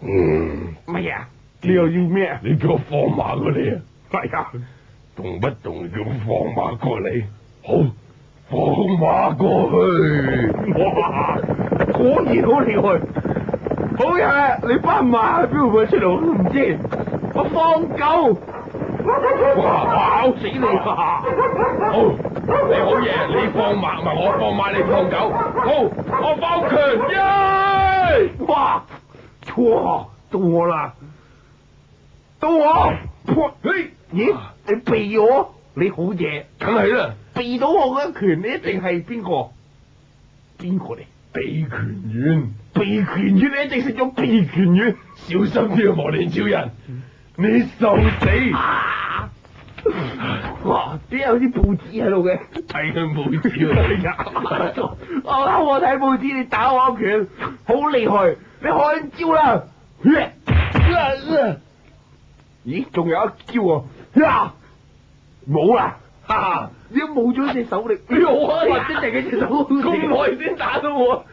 乜嘢啊？你又要咩啊？你叫我放馬過嚟啊？係啊，動不動叫我放馬過嚟？好，放馬過去。哇，果然好厲害！好嘢，你班馬喺邊度搵出嚟我都唔知。我放狗，哇，咬死你啊！好，你好嘢，你放馬，唔係我放馬，你放狗。好，我放拳，耶！哇，到我啦，到我，嘿，咦，你避我，你好嘢，梗係啦，避到我嗰一拳，你一定係邊個？邊個嚟？避拳丸，避拳丸，你一定食咗避拳丸，小心啲啊，磨練超人，你受死！啊！哇，點解有啲報紙喺度嘅？睇緊報紙啊！我睇報紙，你打我一拳，好厲害！你看招啦！咦，仲有一招啊！冇啦，哈哈！你都冇咗隻手力，好啊！或者係隻手咁耐先打到我，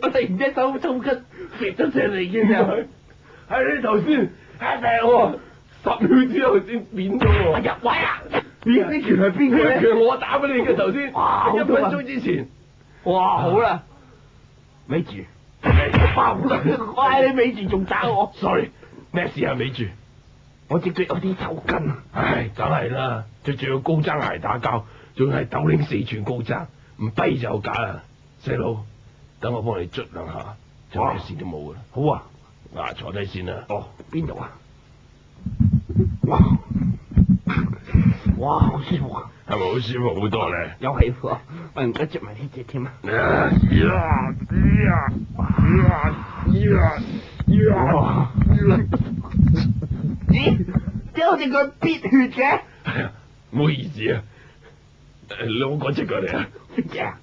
我突然間手抽筋，跌咗上嚟嘅時候，係你頭先係病我，10秒之後先扁咗我。入位啊！呢拳係邊個咧？拳我打俾你嘅頭先，哇1分鐘之前。哇，好啦，咪住，我嗌你咪住，仲打我 ，sorry，咩事啊？咪住，我隻腳有啲抽筋。唉，梗係啦，着住個高踭鞋打交，仲係斗領4寸高踭，唔跛就假啦。細佬，等我幫你捽兩下，就咩事都冇噶啦。好啊，嗱，坐低先啦。哦，邊度啊？哇，哇，好舒服啊！係咪好舒服好多咧？有氣喎，我唔該着埋呢隻添啊！咦？點解我隻腳必血嘅？唔好意思啊，攞嗰隻腳嚟啊！乜嘢啊？